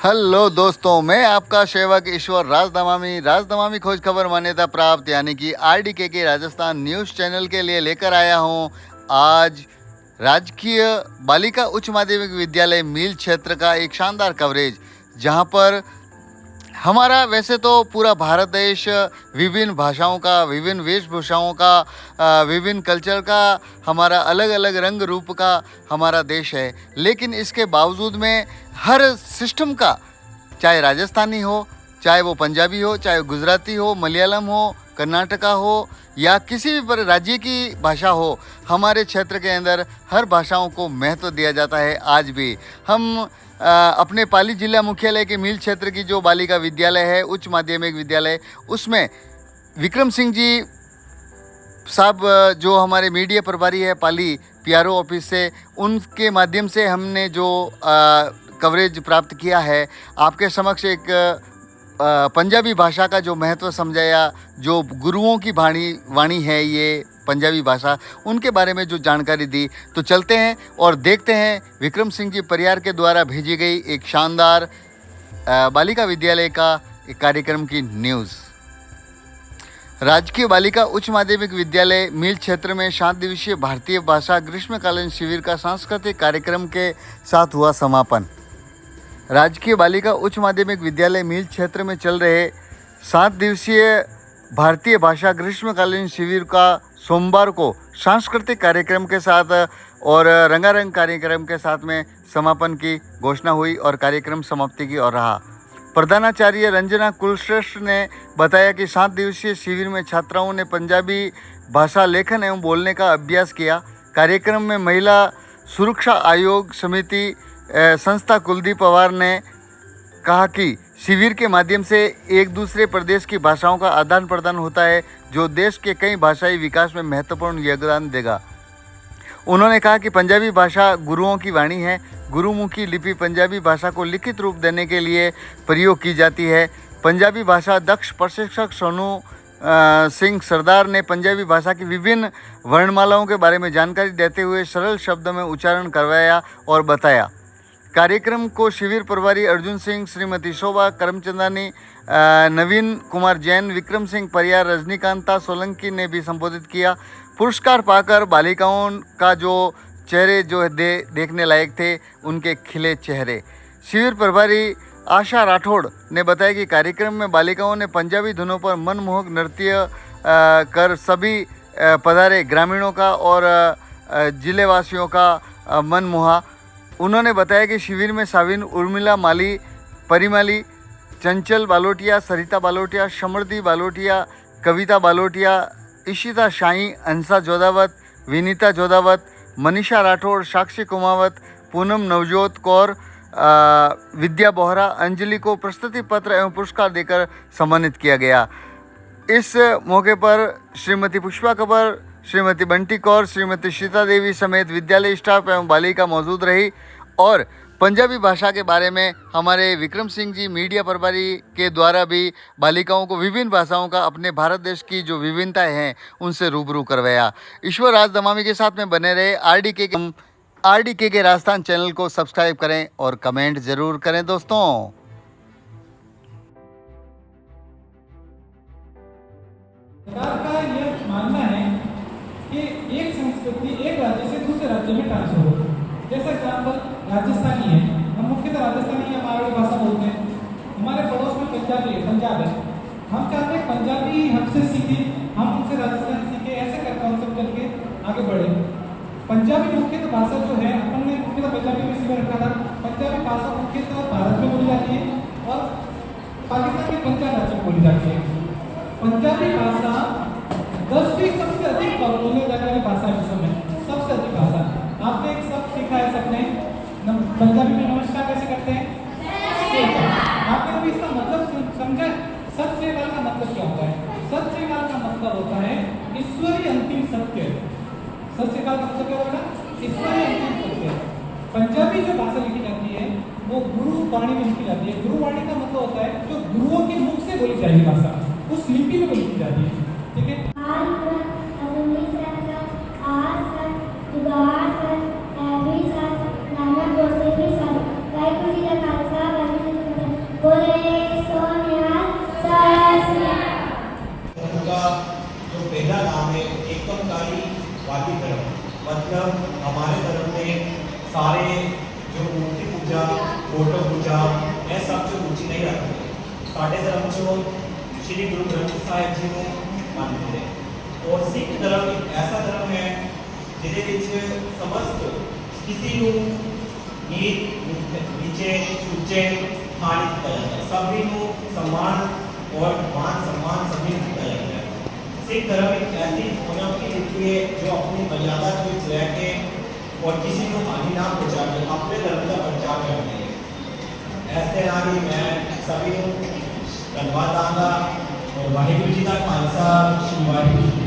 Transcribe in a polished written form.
Hello दोस्तों, मैं आपका सेवक ईश्वर राजदमामी खोज खबर मान्यता प्राप्त यानी कि आरडीके के राजस्थान न्यूज़ चैनल के लिए लेकर आया हूं आज राजकीय बालिका उच्च माध्यमिक विद्यालय मील क्षेत्र का एक शानदार कवरेज, जहां पर हमारा वैसे तो पूरा भारत देश विभिन्न भाषाओं का, विभिन्न वेशभूषाओं का, विभिन्न कल्चर का, हमारा अलग अलग रंग रूप का हमारा देश है। लेकिन इसके बावजूद में हर सिस्टम का, चाहे राजस्थानी हो, चाहे वो पंजाबी हो, चाहे गुजराती हो, मलयालम हो, कर्नाटका हो या किसी भी राज्य की भाषा हो, हमारे क्षेत्र के अंदर हर भाषाओं को महत्व दिया जाता है। आज भी हम अपने पाली जिला मुख्यालय के मील क्षेत्र की जो बालिका विद्यालय है, उच्च माध्यमिक विद्यालय, उसमें विक्रम सिंह जी साहब जो हमारे मीडिया प्रभारी है पाली पीआरओ ऑफिस से, उनके माध्यम से हमने जो कवरेज प्राप्त किया है, आपके समक्ष एक पंजाबी भाषा का जो महत्व समझाया, जो गुरुओं की वाणी है ये पंजाबी भाषा, उनके बारे में जो जानकारी दी। तो चलते हैं और देखते हैं विक्रम सिंह जी परियार के द्वारा भेजी गई एक शानदार बालिका विद्यालय का एक कार्यक्रम की न्यूज़। राजकीय बालिका उच्च माध्यमिक विद्यालय मील क्षेत्र में 7 दिवसीय भारतीय भाषा ग्रीष्मकालीन शिविर का सांस्कृतिक कार्यक्रम के साथ हुआ समापन। राजकीय बालिका उच्च माध्यमिक विद्यालय मील क्षेत्र में चल रहे 7 दिवसीय भारतीय भाषा ग्रीष्मकालीन शिविर का सोमवार को सांस्कृतिक कार्यक्रम के साथ और रंगारंग कार्यक्रम के साथ में समापन की घोषणा हुई और कार्यक्रम समाप्ति की ओर रहा। प्रधानाचार्य रंजना कुलश्रेष्ठ ने बताया कि 7 दिवसीय शिविर में छात्राओं ने पंजाबी भाषा लेखन एवं बोलने का अभ्यास किया। कार्यक्रम में महिला सुरक्षा आयोग समिति संस्था कुलदीप पवार ने कहा कि शिविर के माध्यम से एक दूसरे प्रदेश की भाषाओं का आदान प्रदान होता है, जो देश के कई भाषाई विकास में महत्वपूर्ण योगदान देगा। उन्होंने कहा कि पंजाबी भाषा गुरुओं की वाणी है। गुरुमुखी लिपि पंजाबी भाषा को लिखित रूप देने के लिए प्रयोग की जाती है। पंजाबी भाषा दक्ष प्रशिक्षक सोनू सिंह सरदार ने पंजाबी भाषा की विभिन्न वर्णमालाओं के बारे में जानकारी देते हुए सरल शब्दों में उच्चारण करवाया और बताया। कार्यक्रम को शिविर प्रभारी अर्जुन सिंह, श्रीमती शोभा करमचंदानी, नवीन कुमार जैन, विक्रम सिंह परियार, रजनीकांता सोलंकी ने भी संबोधित किया। पुरस्कार पाकर बालिकाओं का जो चेहरे जो देखने लायक थे, उनके खिले चेहरे। शिविर प्रभारी आशा राठौड़ ने बताया कि कार्यक्रम में बालिकाओं ने पंजाबी धुनों पर मनमोहक नृत्य कर सभी पधारे ग्रामीणों का और जिलेवासियों का मन मोहा। उन्होंने बताया कि शिविर में साविन, उर्मिला माली, परिमाली, चंचल बालोटिया, सरिता बालोटिया, समृद्धि बालोटिया, कविता बालोटिया, इशिता शाही, अंसा जोधावत, विनीता जोधावत, मनीषा राठौड़, साक्षी कुमावत, पूनम नवजोत कौर, विद्या बोहरा, अंजलि को प्रस्तुति पत्र एवं पुरस्कार देकर सम्मानित किया गया। इस मौके पर श्रीमती पुष्पा कबर, श्रीमती बंटी कौर, श्रीमती सीता देवी समेत विद्यालय स्टाफ एवं बालिका मौजूद रही और पंजाबी भाषा के बारे में हमारे विक्रम सिंह जी मीडिया प्रभारी के द्वारा भी बालिकाओं को विभिन्न भाषाओं का, अपने भारत देश की जो विभिन्नताएं हैं, उनसे रूबरू करवाया। ईश्वर राजदमामी के साथ में बने रहे। आरडीके के राजस्थान चैनल को सब्सक्राइब करें और कमेंट ज़रूर करें दोस्तों। का यह मानना है कि एक संस्कृति एक राज्य से दूसरे राज्य में ट्रांसफर होती है। जैसा एग्जाम्पल राजस्थानी है, हम मुख्यतः राजस्थानी या मारवाड़ी भाषा बोलते हैं। हमारे पड़ोस में पंजाब है। हम चाहते हैं पंजाबी हमसे सीखे, हम उनसे राजस्थानी सीखे, ऐसे कर कॉन्सेप्ट चल के आगे बढ़े। पंजाबी मुख्यतः भाषा जो है, अपन ने मुख्यतः पंजाबी में सीखा रखा था। पंजाबी भाषा मुख्यतः भारत में बोली जाती है और पाकिस्तान के पंजाब राज्य में बोली जाती है। पंजाबी भाषा 10वीं सबसे अधिक बोलने जाने वाली भाषा है विश्व में, सबसे अधिक भाषा। आपने एक शब्द सीखा है सबने, पंजाबी में नमस्कार कैसे करते हैं? आपने कभी इसका मतलब समझा? सत श्री अकाल का मतलब क्या होता है? सत श्री अकाल का मतलब होता है ईश्वरीय अंतिम सत्य। सत श्री अकाल का मतलब क्या होगा? ईश्वरीय अंतिम सत्य। पंजाबी जो भाषा लिखी जाती है वो गुरु वाणी में लिखी जाती है। गुरु वाणी का मतलब होता है जो गुरुओं के मुख से बोली जाएगी भाषा, उस लिपि में लिखी जाती है। ठीक है। पहला नाम है एकमकारी वादी धर्म। मतलब हमारे धर्म में सारे जो मूर्ति पूजा फोटो पूजा यह सब जो रुचि नहीं रखते। साढ़े धर्म जो श्री गुरु ग्रंथ साहिब जी को मानते हैं। और सिख धर्म एक ऐसा धर्म है जिहदे विच समस्त किसी को नीचे उच्चे ठाणी दिता जाता है, सभी को सम्मान और मान सम्मान सभी को दिया जाता है। सिख धर्म एक ऐसी होना की रीति है जो अपनी मर्यादा के बीच रह के और किसी को हानि ना पहुंचा के अपने धर्म का प्रचार करते हैं। ऐसे ना ही मैं सभी को धन्यवाद दांगा और वाहिगुरु जी का खालसा श्री वाहिगुरु जी